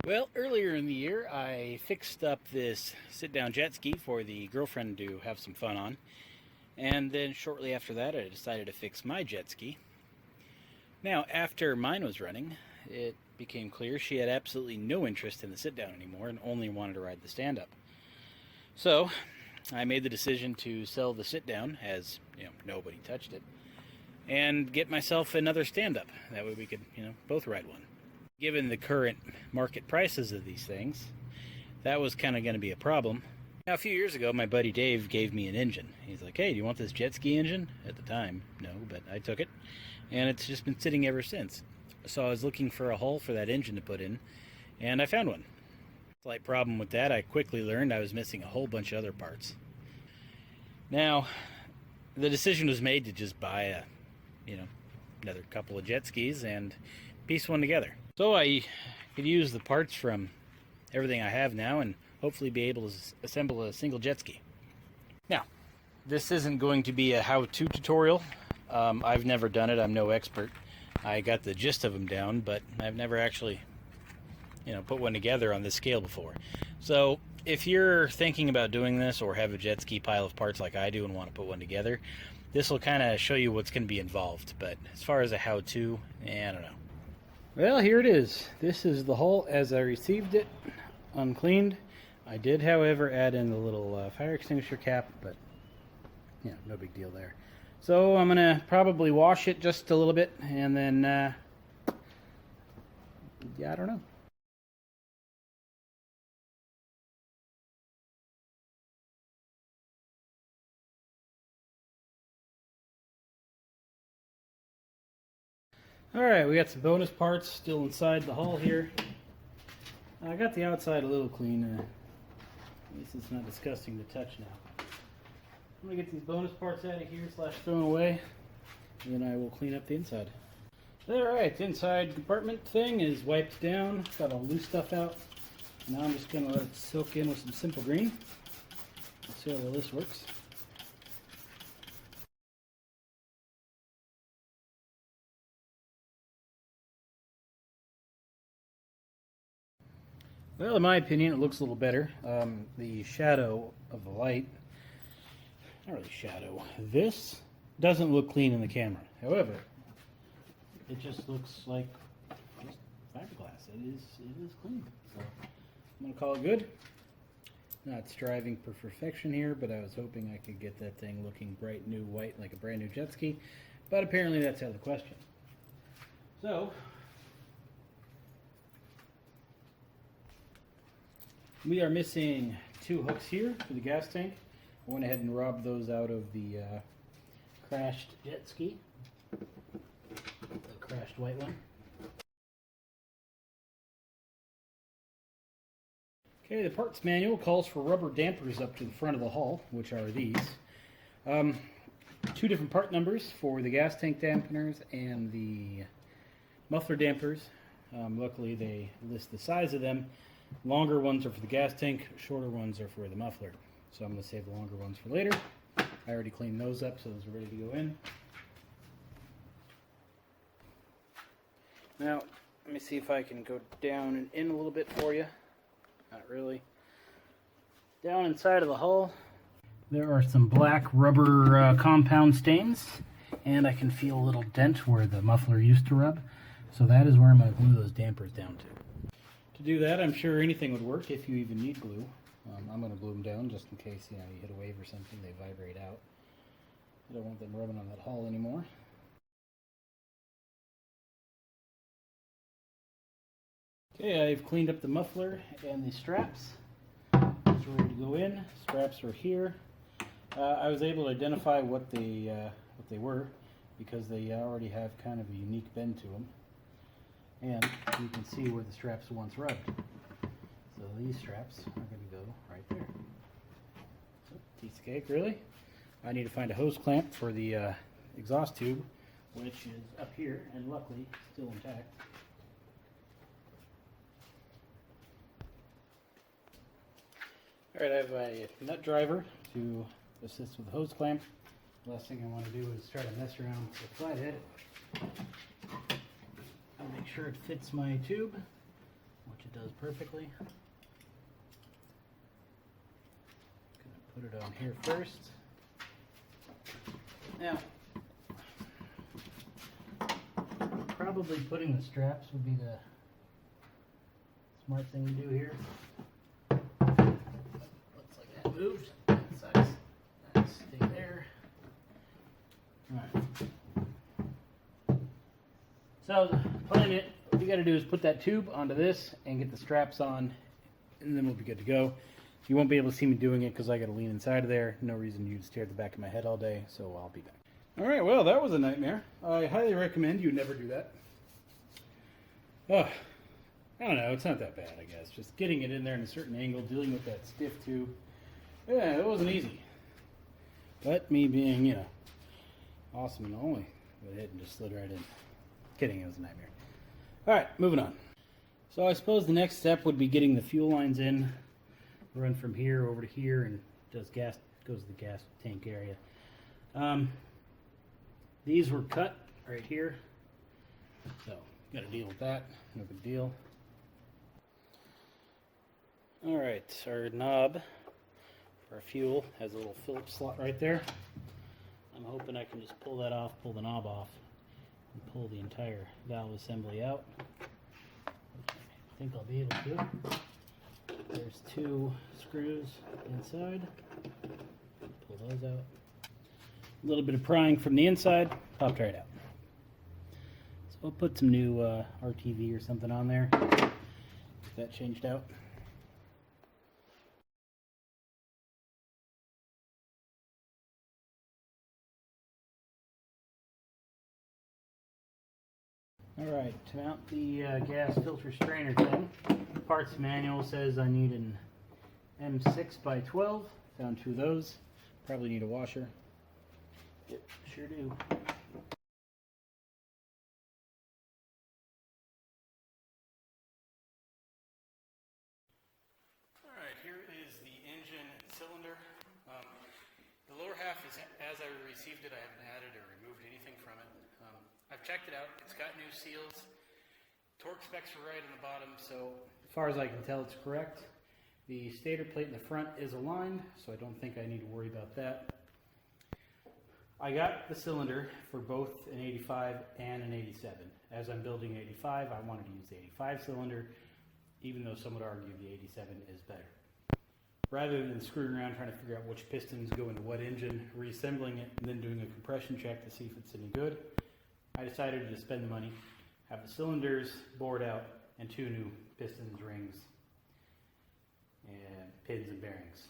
Well, earlier in the year, I fixed up this sit-down jet ski for the girlfriend to have some fun on. And then shortly after that, I decided to fix my jet ski. Now, after mine was running, it became clear she had absolutely no interest in the sit-down anymore and only wanted to ride the stand-up. So, I made the decision to sell the sit-down, as, nobody touched it, and get myself another stand-up. That way we could, both ride one. Given the current market prices of these things, that was kind of going to be a problem. Now, a few years ago, my buddy Dave gave me an engine. He's like, hey, do you want this jet ski engine? At the time, no, but I took it, and it's just been sitting ever since. So I was looking for a hull for that engine to put in, and I found one. Slight problem with that, I quickly learned I was missing a whole bunch of other parts. Now, the decision was made to just buy another couple of jet skis and piece one together. So I could use the parts from everything I have now and hopefully be able to assemble a single jet ski. Now, this isn't going to be a how-to tutorial. I've never done it. I'm no expert. I got the gist of them down, but I've never actually, put one together on this scale before. So if you're thinking about doing this or have a jet ski pile of parts like I do and want to put one together, this will kind of show you what's going to be involved. But as far as a how-to, I don't know. Well, here it is. This is the hull as I received it, uncleaned. I did, however, add in the little fire extinguisher cap, but no big deal there. So I'm going to probably wash it just a little bit, and then, I don't know. Alright, we got some bonus parts still inside the hull here. I got the outside a little clean. At least it's not disgusting to touch now. I'm going to get these bonus parts out of here / thrown away, and then I will clean up the inside. Alright, the inside compartment thing is wiped down. Got all the loose stuff out. Now I'm just going to let it soak in with some Simple Green. Let's see how well this works. Well, in my opinion, it looks a little better. The shadow of the light, not really shadow, this doesn't look clean in the camera. However, it just looks like just fiberglass. It is clean. So I'm going to call it good. Not striving for perfection here, but I was hoping I could get that thing looking bright new white like a brand new jet ski. But apparently that's out of the question. So we are missing 2 hooks here for the gas tank. I went ahead and robbed those out of the crashed jet ski, the crashed white one. Okay, the parts manual calls for rubber dampers up to the front of the hull, which are these. 2 different part numbers for the gas tank dampeners and the muffler dampers. Luckily they list the size of them. Longer ones are for the gas tank, shorter ones are for the muffler. So I'm going to save the longer ones for later. I already cleaned those up, so those are ready to go in. Now, let me see if I can go down and in a little bit for you. Not really. Down inside of the hull, there are some black rubber compound stains, and I can feel a little dent where the muffler used to rub. So that is where I'm going to glue those dampers down to. To do that, I'm sure anything would work if you even need glue. I'm going to glue them down just in case you hit a wave or something, they vibrate out. I don't want them rubbing on that hull anymore. Okay, I've cleaned up the muffler and the straps. It's ready to go in. Straps are here. I was able to identify what they were because they already have kind of a unique bend to them. And you can see where the straps once rubbed. So these straps are going to go right there. So, piece of cake, really. I need to find a hose clamp for the exhaust tube, which is up here, and luckily still intact. Alright, I have a nut driver to assist with the hose clamp. The last thing I want to do is try to mess around with the flathead. I'll make sure it fits my tube, which it does perfectly. Gonna put it on here first. Now, probably putting the straps would be the smart thing to do here. Looks like that moved. That sucks. That stay there. Alright. So, putting it, what you got to do is put that tube onto this and get the straps on, and then we'll be good to go. You won't be able to see me doing it because I got to lean inside of there. No reason you'd stare at the back of my head all day, so I'll be back. Alright, well, that was a nightmare. I highly recommend you never do that. Oh, I don't know, it's not that bad, I guess. Just getting it in there in a certain angle, dealing with that stiff tube. Yeah, it wasn't easy. But me being, you know, awesome and only, went ahead and just slid right in. Kidding, it was a nightmare. Alright, moving on. So I suppose the next step would be getting the fuel lines in. Run from here over to here and goes to the gas tank area. These were cut right here, so got to deal with that. No big deal. All right, our knob for our fuel has a little Phillips slot right there. I'm hoping I can just pull that off, pull the knob off, and pull the entire valve assembly out. I think I'll be able to. There's 2 screws inside. Pull those out. A little bit of prying from the inside, popped right out. So I'll put some new RTV or something on there. Get that changed out. Alright, to mount the gas filter strainer thing, the parts manual says I need an M6 by 12. Found 2 of those. Probably need a washer. Yep, sure do. Alright, here is the engine cylinder. The lower half is as I received it. I haven't added or removed anything from it. I've checked it out. It's got new seals. Torque specs are right on the bottom, so as far as I can tell, it's correct. The stator plate in the front is aligned, so I don't think I need to worry about that. I got the cylinder for both an 85 and an 87. As I'm building an 85, I wanted to use the 85 cylinder, even though some would argue the 87 is better. Rather than screwing around trying to figure out which pistons go into what engine, reassembling it, and then doing a compression check to see if it's any good, I decided to spend the money, have the cylinders bored out, and 2 new pistons, rings, and pins and bearings.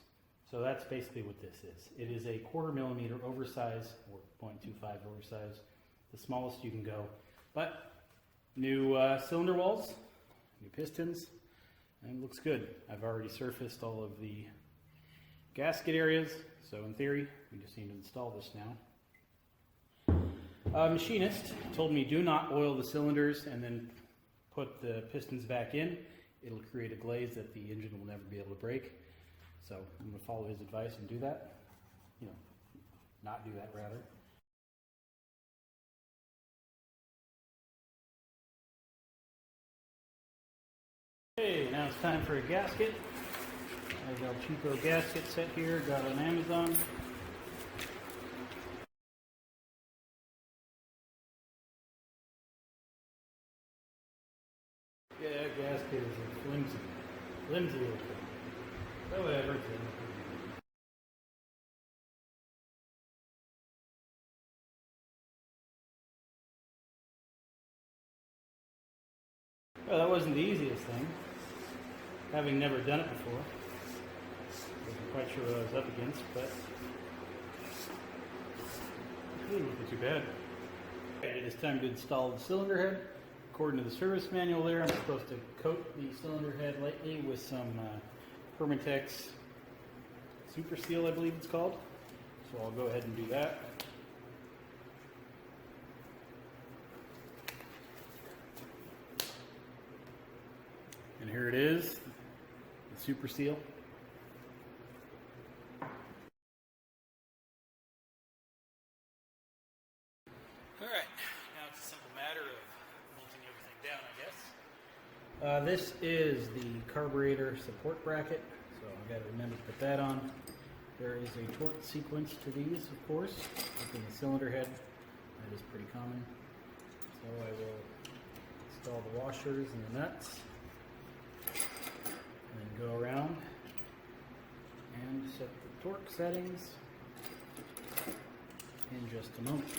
So that's basically what this is. It is a 1/4 millimeter oversize, or 0.25 oversize, the smallest you can go. But new cylinder walls, new pistons, and it looks good. I've already surfaced all of the gasket areas, so in theory, we just need to install this now. Machinist told me do not oil the cylinders and then put the pistons back in. It'll create a glaze that the engine will never be able to break. So I'm going to follow his advice and do that. You know, not do that rather. Okay, now it's time for a gasket. I've got a cheapo gasket set here, got it on Amazon. Yeah, gasket is a flimsy little thing. But whatever. Well, that wasn't the easiest thing. Having never done it before. Wasn't quite sure what I was up against, but it wasn't too bad. It is time to install the cylinder head. According to the service manual there, I'm supposed to coat the cylinder head lightly with some Permatex Super Seal, I believe it's called. So I'll go ahead and do that. And here it is, the Super Seal. Alright, now it's a simple matter of bolting everything down, I guess. This is the carburetor support bracket, so I've got to remember to put that on. There is a torque sequence to these, of course, up in the cylinder head. That is pretty common. So I will install the washers and the nuts, and then go around and set the torque settings in just a moment.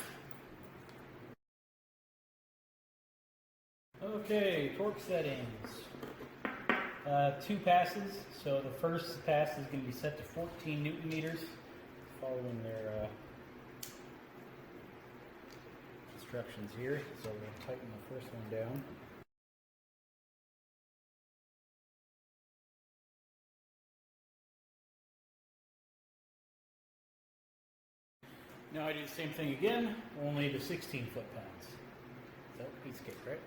Okay, torque settings. 2 passes. So the first pass is going to be set to 14 Newton meters, following their instructions here. So we'll tighten the first one down. Now I do the same thing again, only to 16 foot-pounds. So, piece-cake, right?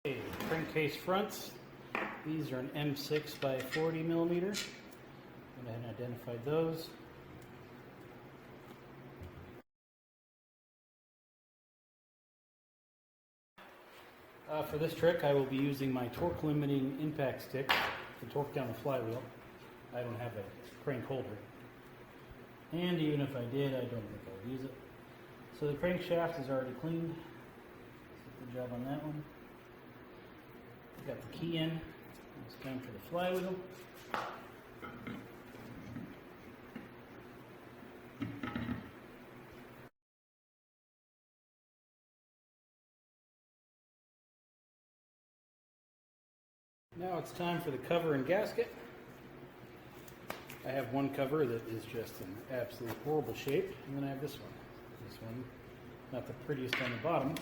Okay, crankcase fronts. These are an M6 by 40 millimeter. Go ahead and identify those. For this trick, I will be using my torque limiting impact stick to torque down the flywheel. I don't have a crank holder. And even if I did, I don't think I'll use it. So the crankshaft is already cleaned. Good job on that one. Got the key in. It's time for the flywheel. Now it's time for the cover and gasket. I have one cover that is just in absolute horrible shape, and then I have this one. This one, not the prettiest on the bottom,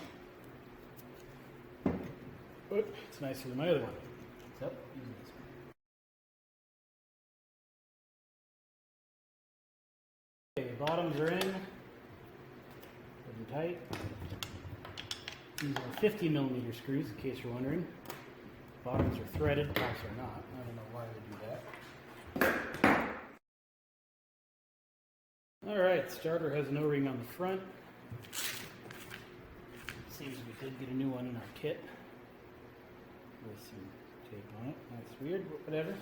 but it's nicer than my other one. So, using this one. Okay, bottoms are in. Put them tight. These are 50 millimeter screws, in case you're wondering. Bottoms are threaded, tops are not. I don't know why they do that. Alright, starter has an O-ring on the front. Seems we did get a new one in our kit with some tape on it. That's weird, but whatever.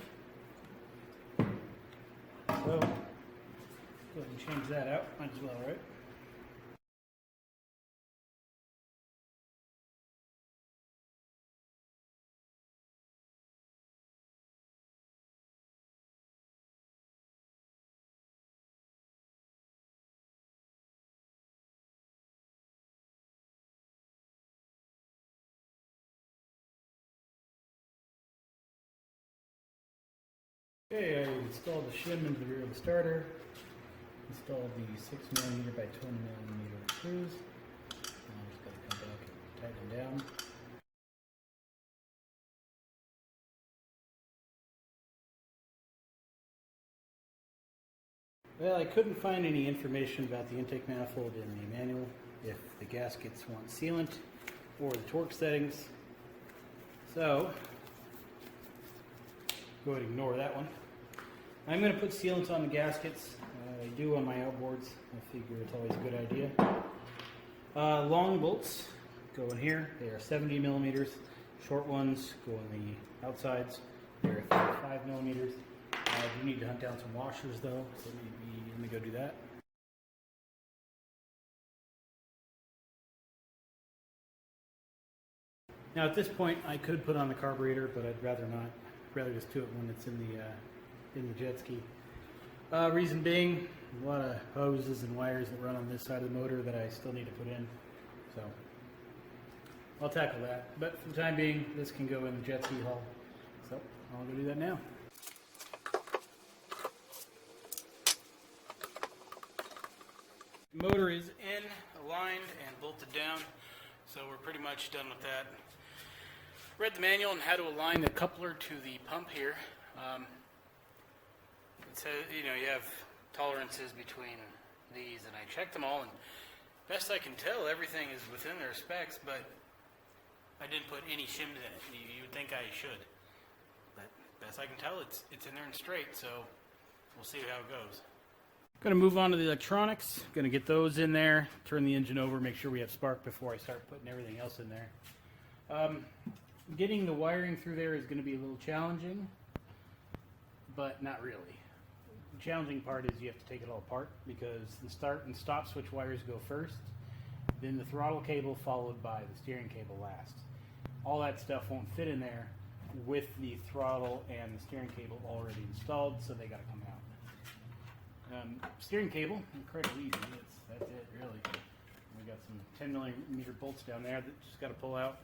So, go ahead and change that out. Might as well, right? Okay, I installed the shim into the rear of the starter, installed the 6mm by 20mm screws, and I'm just going to come back and tighten them down. Well, I couldn't find any information about the intake manifold in the manual, if the gaskets want sealant or the torque settings, so go ahead and ignore that one. I'm going to put sealants on the gaskets. I do on my outboards. I figure it's always a good idea. Long bolts go in here. They are 70 millimeters. Short ones go on the outsides. They're 35 millimeters. I do need to hunt down some washers though, so let me go do that. Now at this point I could put on the carburetor, but I'd rather not. I'd rather just do it when it's in the JetSki. Reason being, a lot of hoses and wires that run on this side of the motor that I still need to put in. So I'll tackle that. But for the time being, this can go in the JetSki hull. So I'll go do that now. The motor is in, aligned, and bolted down. So we're pretty much done with that. Read the manual on how to align the coupler to the pump here. It says, you have tolerances between these, and I checked them all, and best I can tell, everything is within their specs, but I didn't put any shims in it. You would think I should, but best I can tell, it's in there and straight, so we'll see how it goes. Going to move on to the electronics. Going to get those in there, turn the engine over, make sure we have spark before I start putting everything else in there. Getting the wiring through there is going to be a little challenging, but not really. The challenging part is you have to take it all apart because the start and stop switch wires go first, then the throttle cable followed by the steering cable last. All that stuff won't fit in there with the throttle and the steering cable already installed, so they got to come out. Steering cable, incredibly easy. That's it, really. We got some 10 millimeter bolts down there that just got to pull out.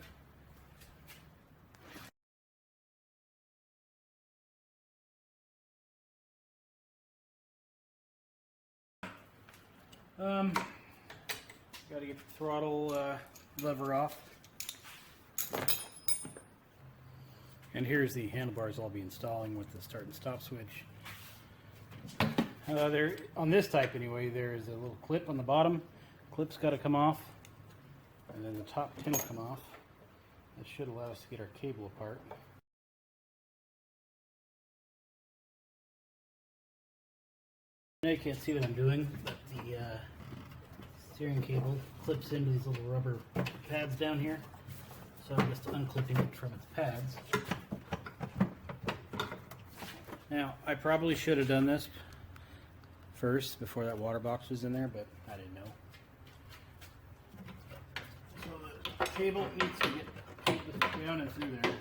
Got to get the throttle lever off. And here's the handlebars I'll be installing with the start and stop switch. There, on this type anyway, there is a little clip on the bottom. Clip's got to come off, and then the top pin will come off. That should allow us to get our cable apart. Now you can't see what I'm doing, but the steering cable clips into these little rubber pads down here. So I'm just unclipping it from its pads. Now, I probably should have done this first before that water box was in there, but I didn't know. So the cable needs to get down and through there.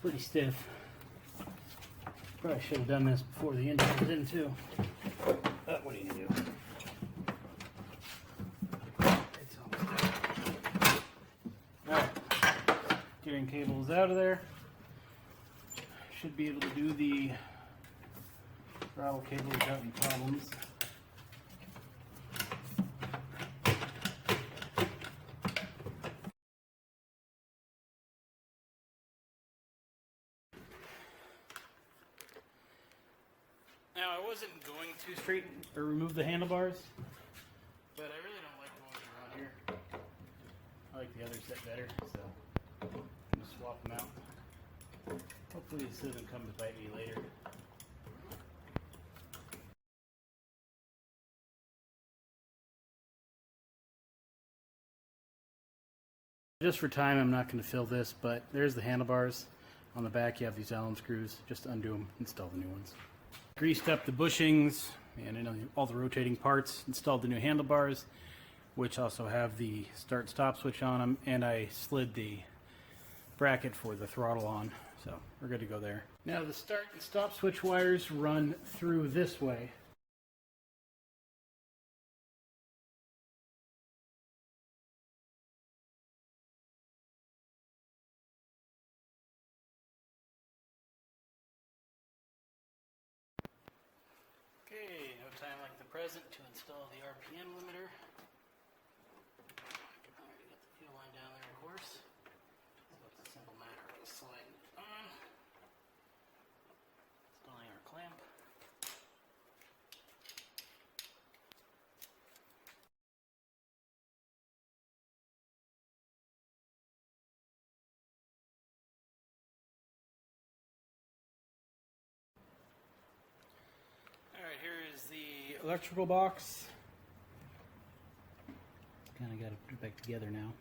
Pretty stiff. Probably should have done this before the engine was in too. But what are you gonna do? It's almost done. Alright. Steering cable is out of there. Should be able to do the throttle cable without any problems. Now, I wasn't going to straighten or remove the handlebars, but I really don't like the ones around here. I like the other set better, so I'm going to swap them out. Hopefully this doesn't come to bite me later. Just for time, I'm not going to fill this, but there's the handlebars. On the back, you have these Allen screws. Just undo them, install the new ones. Greased up the bushings and all the rotating parts, installed the new handlebars, which also have the start stop switch on them, and I slid the bracket for the throttle on, so we're good to go there. Now the start and stop switch wires run through this way. Okay, no time like the present to install the RPM limiter. Already got the fuel line down there, of course. So it's a simple matter of sliding it on. Installing our clamp. Alright, here is the electrical box. Kind of got to put it back together now.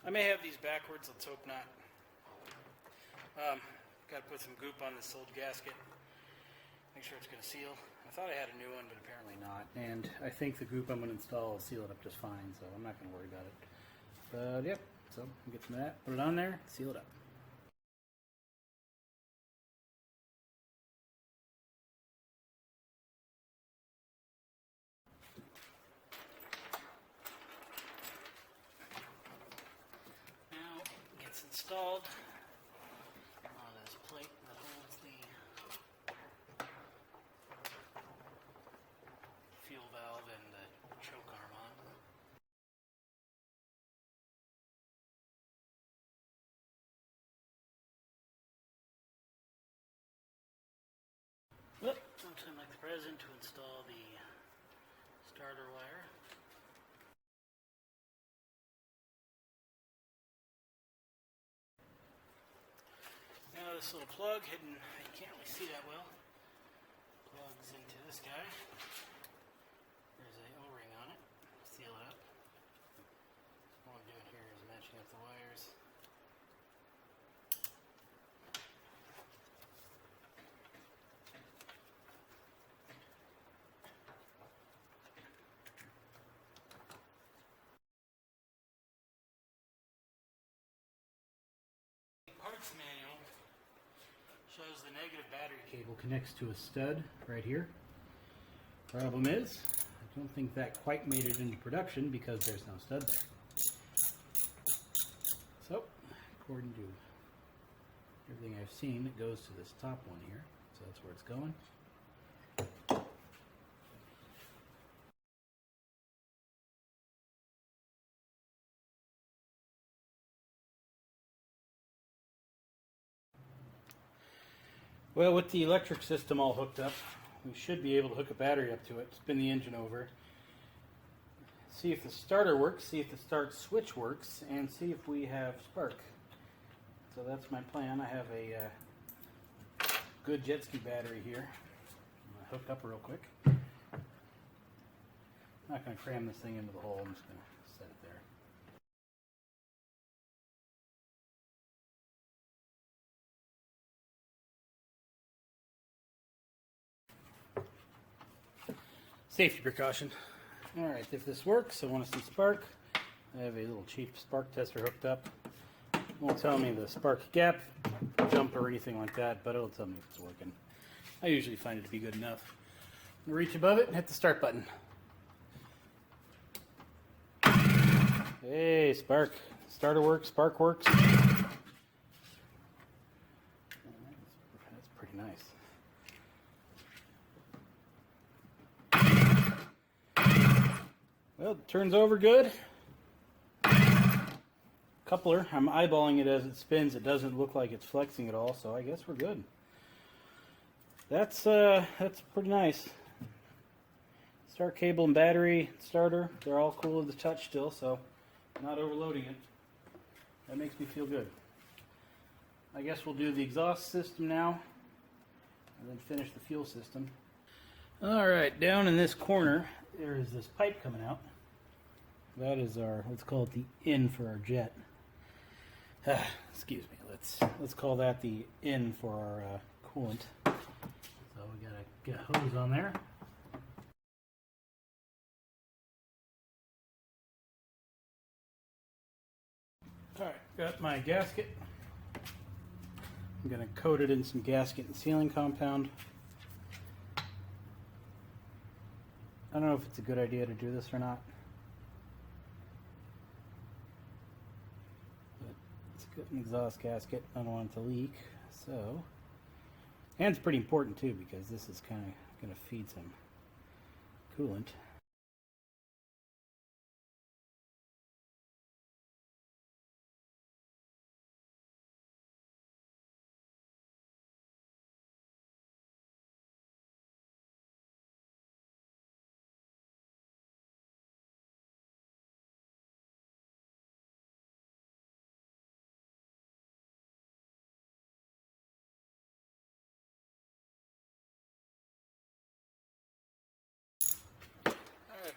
I may have these backwards, let's hope not. Got to put some goop on this old gasket. Make sure it's going to seal. I thought I had a new one, but apparently not. And I think the goop I'm going to install will seal it up just fine, so I'm not going to worry about it. But yep, so we'll get some of that, put it on there, seal it up. Now it gets installed on this plate in present to install the starter wire. Now this little plug hidden, you can't really see that well, plugs into this guy. There's a O-ring on it, seal it up. All I'm doing here is matching up the wires. Parts manual shows the negative battery cable connects to a stud right here. Problem is, I don't think that quite made it into production because there's no stud there. So, according to everything I've seen, it goes to this top one here. So that's where it's going. Well, with the electric system all hooked up, we should be able to hook a battery up to it, spin the engine over, see if the starter works, see if the start switch works, and see if we have spark. So that's my plan. I have a good JetSki battery here. I'm going to hook up real quick. I'm not going to cram this thing into the hole, I'm just going to set it there. Safety precaution. Alright, if this works, I want to see spark. I have a little cheap spark tester hooked up. It won't tell me the spark gap, jump, or anything like that, but it'll tell me if it's working. I usually find it to be good enough. I'm going to reach above it and hit the start button. Hey, spark. Starter works, spark works. That's pretty nice. Well, it turns over good. Coupler, I'm eyeballing it as it spins. It doesn't look like it's flexing at all, so I guess we're good. That's pretty nice. Start cable and battery, starter, they're all cool to the touch still, so I'm not overloading it. That makes me feel good. I guess we'll do the exhaust system now, and then finish the fuel system. Alright, down in this corner, there is this pipe coming out. That is our, let's call it the in for our jet. Excuse me, let's call that the in for our coolant. So we gotta get a hose on there. Alright, got my gasket. I'm gonna coat it in some gasket and sealing compound. I don't know if it's a good idea to do this or not. But it's got an exhaust gasket. I don't want it to leak. So, and it's pretty important too because this is kind of going to feed some coolant.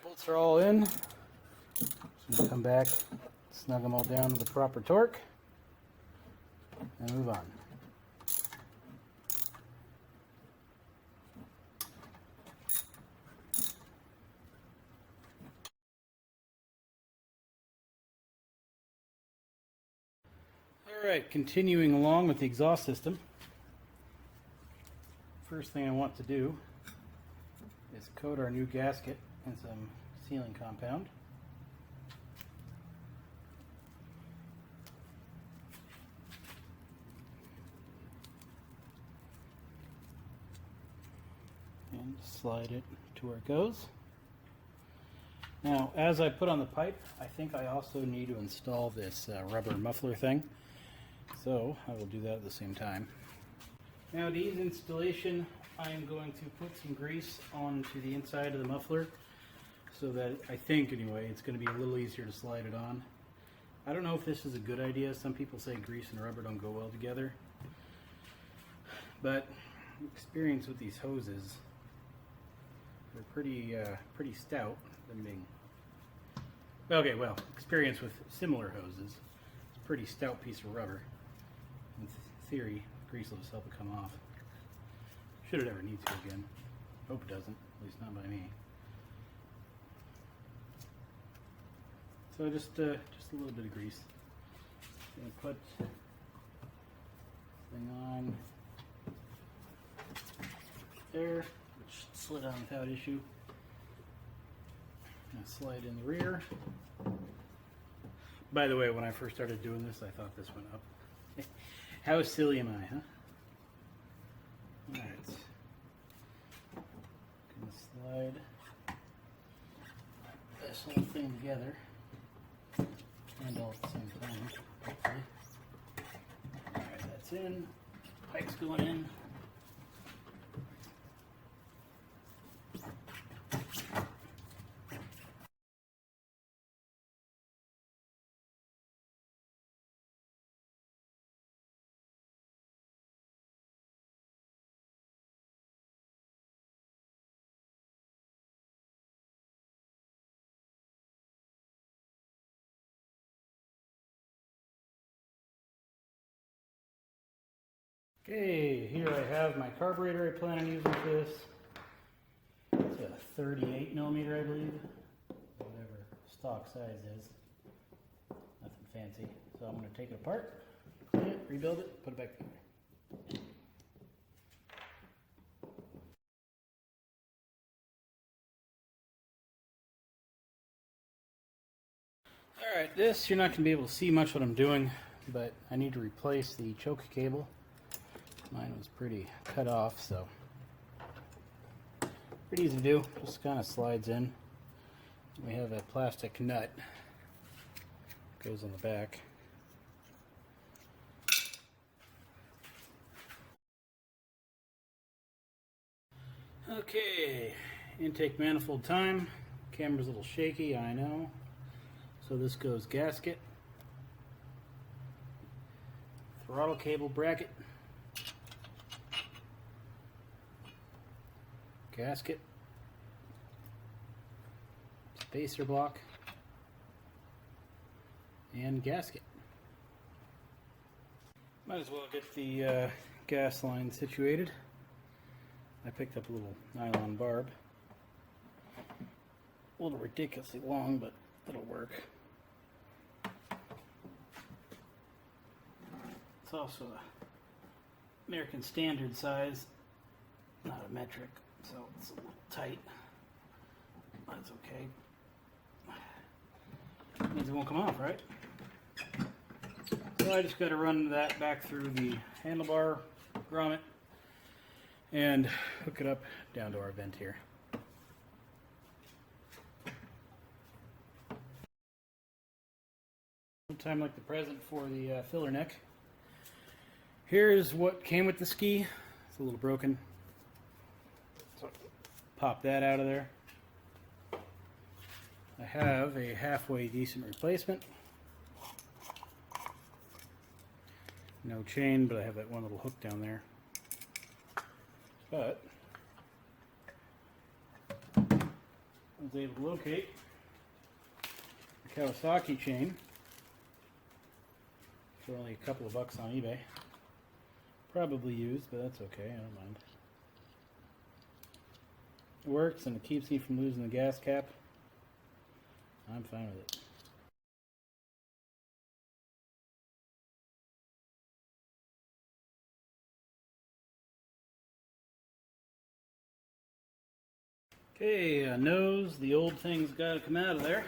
Bolts are all in. So I'm going to come back, snug them all down to the proper torque, and move on. Alright, continuing along with the exhaust system. First thing I want to do is coat our new gasket in some sealing compound. And slide it to where it goes. Now, as I put on the pipe, I think I also need to install this rubber muffler thing. So I will do that at the same time. Now, to ease installation, I am going to put some grease onto the inside of the muffler so that, I think anyway, it's going to be a little easier to slide it on. I don't know if this is a good idea. Some people say grease and rubber don't go well together. But experience with these hoses, they're pretty stout. Them being okay, well, experience with similar hoses. It's a pretty stout piece of rubber. In theory, grease will just help it come off. Should it ever need to again. Hope it doesn't, at least not by me. So just a little bit of grease. Gonna put this thing on there, which slid on without issue. Gonna slide in the rear. By the way, when I first started doing this, I thought this went up. How silly am I, huh? Alright. Gonna slide this whole thing together. And all at the same time, hopefully. Alright, that's in. Pipe's going in. Okay, here I have my carburetor I plan on using for this. It's a 38 millimeter, I believe. Whatever stock size is. Nothing fancy. So I'm going to take it apart, clean it, rebuild it, put it back together. Alright, this, you're not going to be able to see much what I'm doing, but I need to replace the choke cable. Mine was pretty cut off, so pretty easy to do. Just kind of slides in. We have a plastic nut that goes on the back. Okay, intake manifold time. Camera's a little shaky, I know. So this goes gasket, throttle cable bracket, gasket, spacer block, and gasket. Might as well get the gas line situated. I picked up a little nylon barb. A little ridiculously long, but it'll work. It's also a American Standard size, not a metric. So it's a little tight. That's okay. Means it won't come off, right? So I just got to run that back through the handlebar grommet and hook it up down to our vent here. Time like the present for the filler neck. Here's what came with the ski. It's a little broken. So pop that out of there. I have a halfway decent replacement. No chain, but I have that one little hook down there. But I was able to locate the Kawasaki chain for only a couple of bucks on eBay. Probably used, but that's okay, I don't mind. It works and it keeps me from losing the gas cap. I'm fine with it. Okay, nose, the old thing's got to come out of there.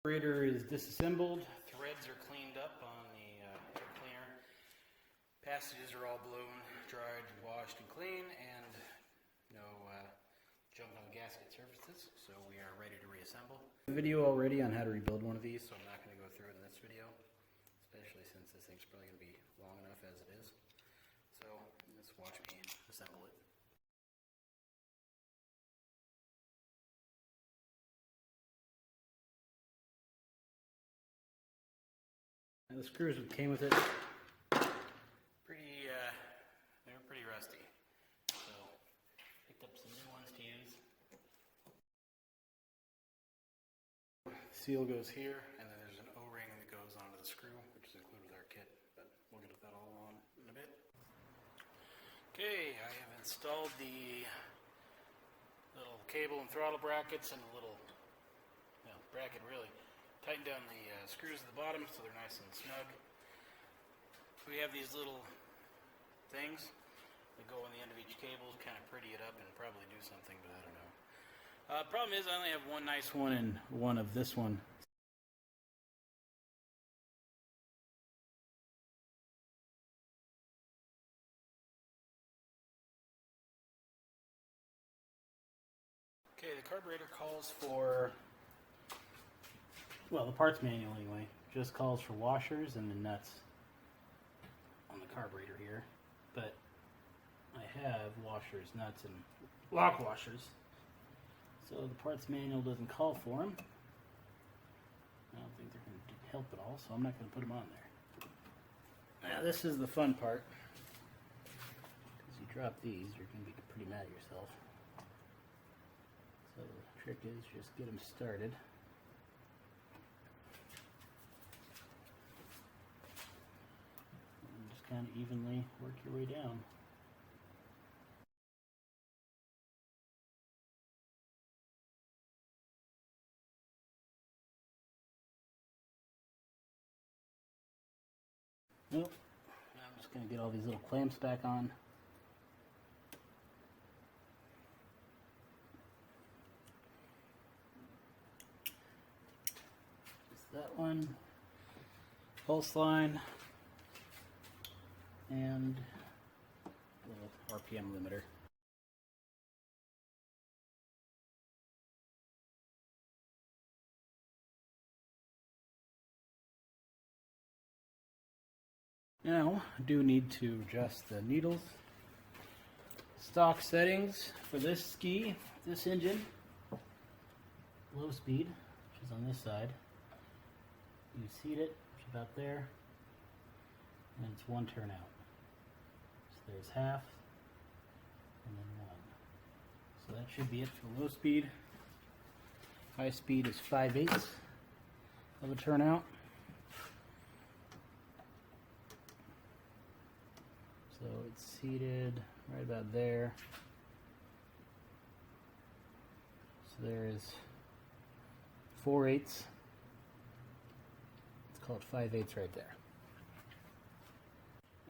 Carburetor is disassembled, threads are cleaned up on the air cleaner, passages are all blown, dried, washed, and clean, and no jumped on the gasket surfaces, so we are ready to reassemble. A video already on how to rebuild one of these, so I'm not going to go through it in this video, especially since this thing's probably going to be long enough as it is. So let's watch me assemble it. And the screws that came with it, they were pretty rusty. So picked up some new ones to use. Seal goes here, and then there's an O-ring that goes onto the screw, which is included with our kit, but we'll get that all on in a bit. Okay, I have installed the little cable and throttle brackets and the little bracket really. Tighten down the screws at the bottom so they're nice and snug. We have these little things that go on the end of each cable to kind of pretty it up and probably do something, but I don't know. Problem is I only have one nice one and one of this one. Okay, the carburetor calls for, well, the parts manual anyway, just calls for washers and the nuts on the carburetor here, but I have washers, nuts, and lock washers, so the parts manual doesn't call for them. I don't think they're going to help at all, so I'm not going to put them on there. Now this is the fun part, because you drop these, you're going to be pretty mad at yourself. So the trick is just get them started. Kind of evenly work your way down. Nope. Now I'm just going to get all these little clamps back on. Just that one. Pulse line. And a little RPM limiter. Now, I do need to adjust the needles. Stock settings for this ski, this engine. Low speed, which is on this side. You seat it, it's about there. And it's one turn out. So there's half, and then one. So that should be it for low speed. High speed is 5/8 of a turnout. So it's seated right about there. So there is 4/8. It's called 5/8 right there.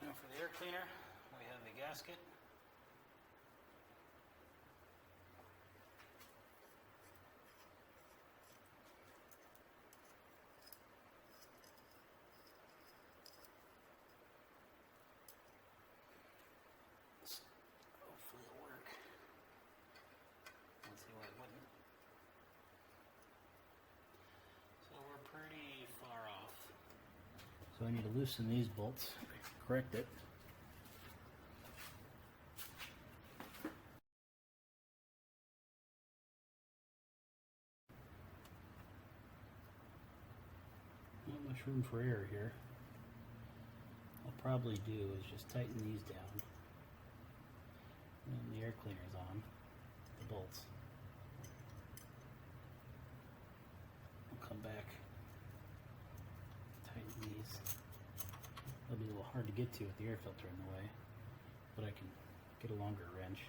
Now for the air cleaner, we have the gasket. Hopefully it'll work. Let's see why it wouldn't. So we're pretty far off. So I need to loosen these bolts, correct it. Not much room for error here. What I'll probably do is just tighten these down. And the air cleaner's on, the bolts. I'll come back, tighten these. It'll be a little hard to get to with the air filter in the way, but I can get a longer wrench.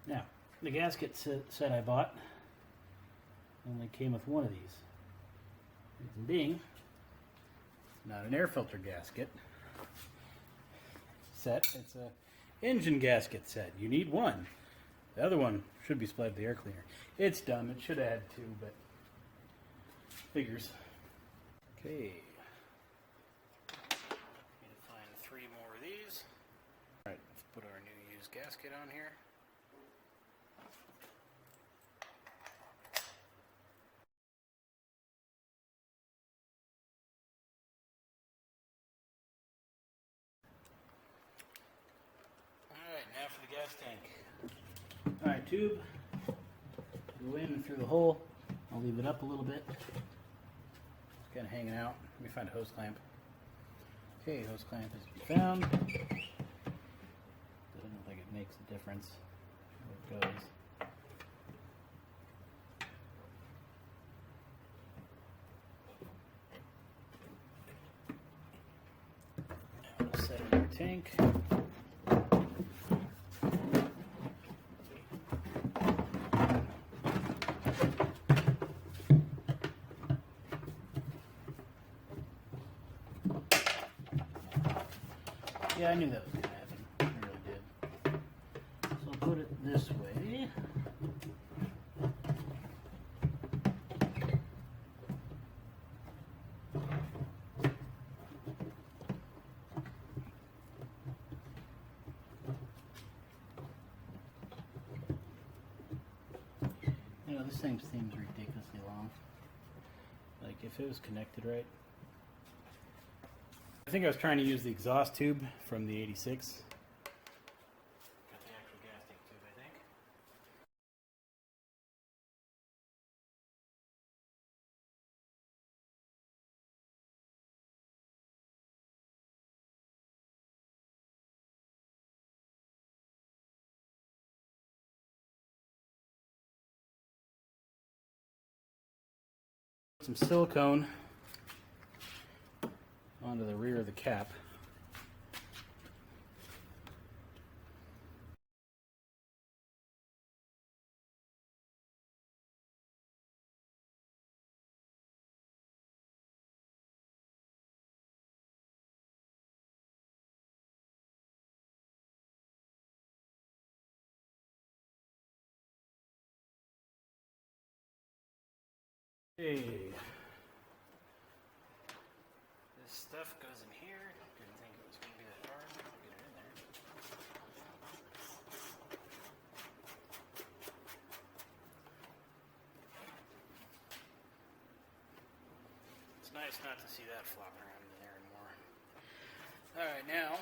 Now, the gasket set I bought only came with one of these. Reason being, not an air filter gasket set, it's a engine gasket set. You need one. The other one should be supplied with the air cleaner. It's dumb, it should have had two, but figures. Okay. Need to find 3 more of these. gasket on here. Alright, now for the gas tank. Alright, tube. Go in and through the hole. I'll leave it up a little bit. It's kind of hanging out. Let me find a hose clamp. Okay, hose clamp has been found. Doesn't look like it makes a difference where it goes. Now we'll set it in the tank. Yeah, I knew that was going to happen. I really did. So I'll put it this way. You know, this thing seems ridiculously long. Like, if it was connected right. I think I was trying to use the exhaust tube from the 86. Got the actual gas tank tube, I think. Some silicone onto the rear of the cap. Hey. This stuff goes in here. Didn't think it was going to be that hard. Get it in there. It's nice not to see that flopping around in there anymore. Alright, now,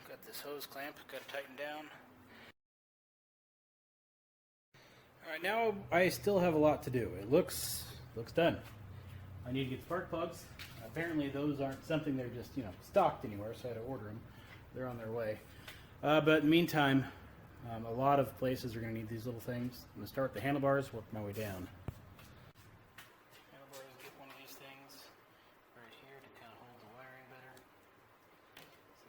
got this hose clamp. Got to tighten down. Alright, now I still have a lot to do. It looks done. I need to get spark plugs. Apparently those aren't something they're just, stocked anywhere, so I had to order them. They're on their way. But in the meantime, a lot of places are going to need these little things. I'm going to start with the handlebars, work my way down. Handlebars, get one of these things right here to kind of hold the wiring better.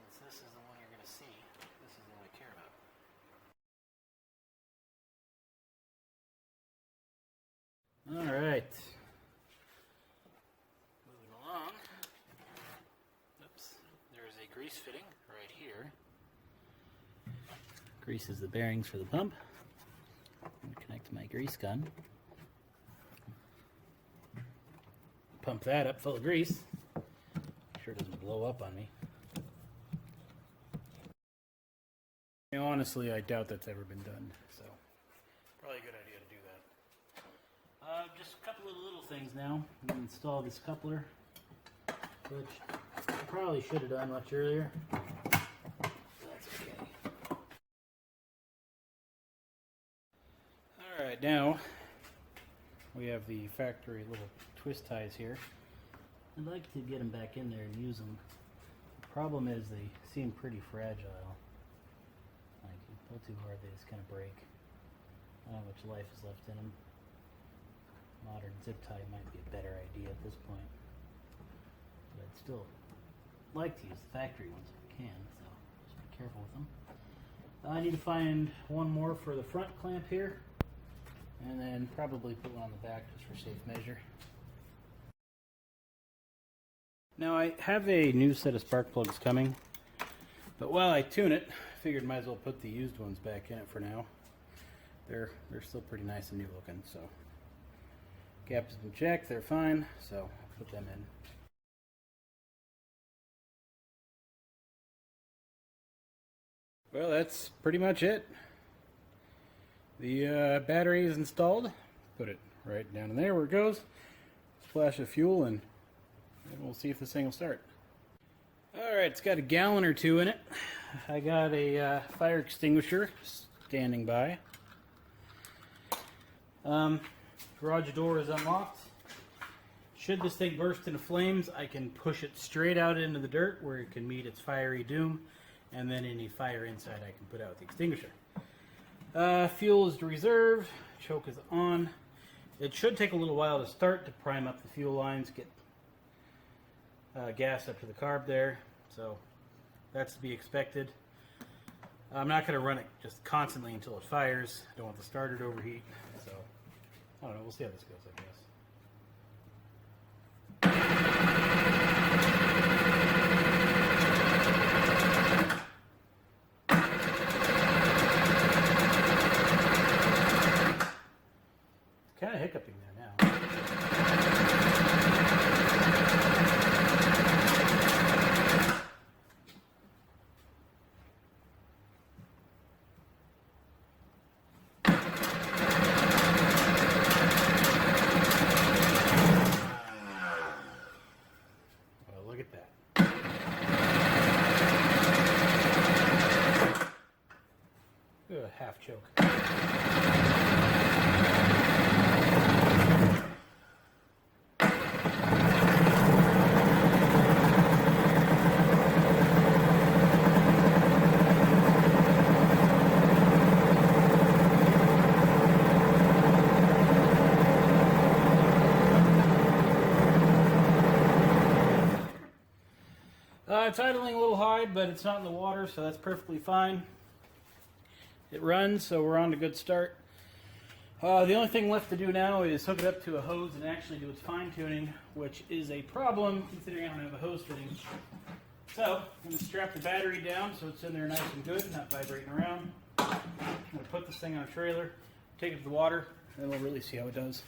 Since this is the one you're going to see, this is the one I care about. Alright. Moving along. Oops. There's a grease fitting right here. Greases the bearings for the pump. I'm going to connect to my grease gun. Pump that up full of grease. Make sure it doesn't blow up on me. Honestly, I doubt that's ever been done, so probably a good idea to do that. Just a couple of little things now. I'm going to install this coupler, which I probably should have done much earlier. That's okay. Alright, now we have the factory little twist ties here. I'd like to get them back in there and use them. The problem is they seem pretty fragile. Like, you pull too hard, they just kind of break. I don't know how much life is left in them. Modern zip tie might be a better idea at this point. But I'd still like to use the factory ones if I can, so just be careful with them. I need to find one more for the front clamp here, and then probably put one on the back just for safe measure. Now I have a new set of spark plugs coming, but while I tune it, I figured might as well put the used ones back in it for now. They're still pretty nice and new looking, so gaps have been checked, they're fine, so I'll put them in. Well, that's pretty much it. The battery is installed. Put it right down in there where it goes. Splash of fuel and we'll see if this thing will start. Alright, it's got a gallon or two in it. I got a fire extinguisher standing by. Garage door is unlocked. Should this thing burst into flames, I can push it straight out into the dirt where it can meet its fiery doom, and then any fire inside I can put out with the extinguisher. Fuel is reserved, choke is on. It should take a little while to start to prime up the fuel lines, get gas up to the carb there, so that's to be expected. I'm not going to run it just constantly until it fires. I don't want the starter to overheat, so I don't know, we'll see how this goes, I guess. Kind of hiccuping there now. Well, look at that. Ooh, half choke. It's idling a little high, but it's not in the water, so that's perfectly fine. It runs, so we're on to a good start. The only thing left to do now is hook it up to a hose and actually do its fine-tuning, which is a problem considering I don't have a hose fitting. So, I'm going to strap the battery down so it's in there nice and good, not vibrating around. I'm going to put this thing on a trailer, take it to the water, and we'll really see how it does.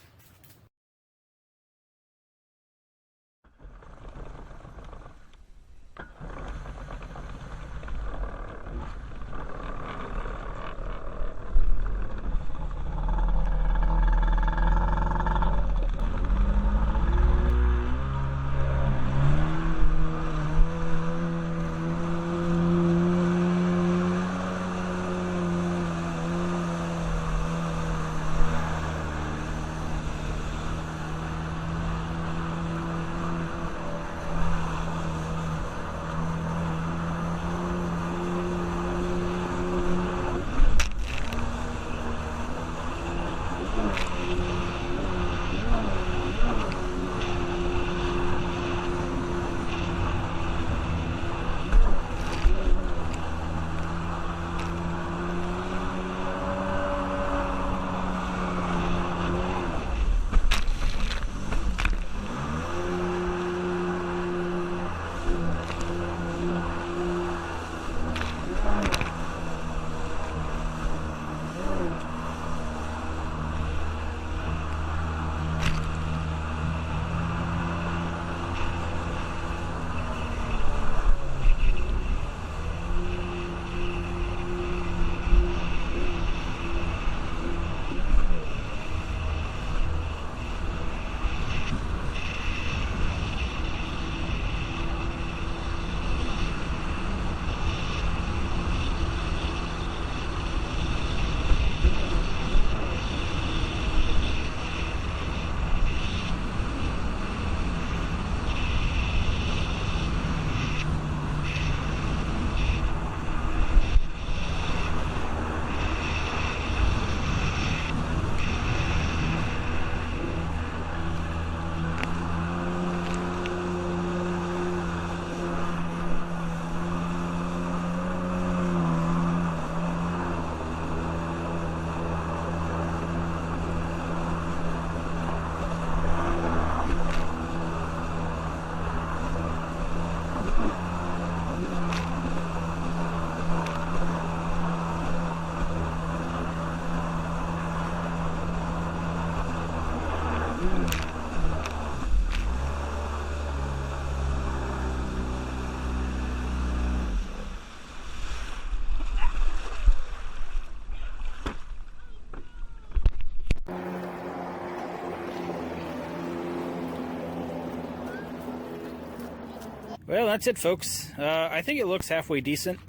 Well, that's it, folks. I think it looks halfway decent.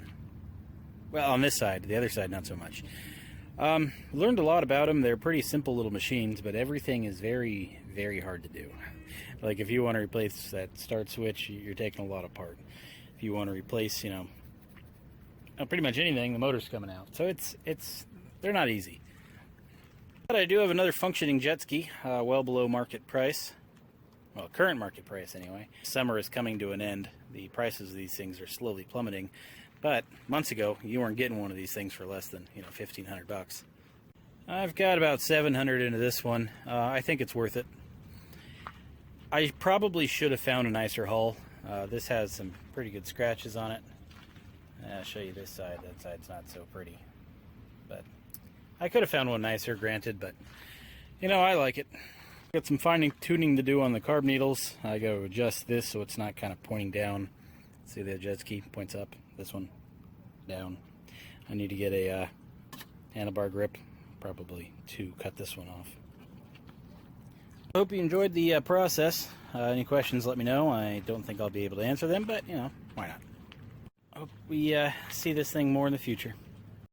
Well, on this side. The other side, not so much. Learned a lot about them. They're pretty simple little machines, but everything is very, very hard to do. Like if you want to replace that start switch, you're taking a lot apart. If you want to replace, you know, pretty much anything, the motor's coming out. So they're not easy. But I do have another functioning jet ski, well below market price. Well, current market price anyway. Summer is coming to an end. The prices of these things are slowly plummeting. But months ago, you weren't getting one of these things for less than, you know, $1,500. I've got about 700 into this one. I think it's worth it. I probably should have found a nicer hull. This has some pretty good scratches on it. I'll show you this side. That side's not so pretty. But I could have found one nicer, granted, but you know, I like it. Got some fine tuning to do on the carb needles. I got to adjust this so it's not kind of pointing down. See, the jet ski points up. This one down. I need to get a handlebar grip, probably, to cut this one off. Hope you enjoyed the process. Any questions, let me know. I don't think I'll be able to answer them, but you know, why not? Hope we see this thing more in the future.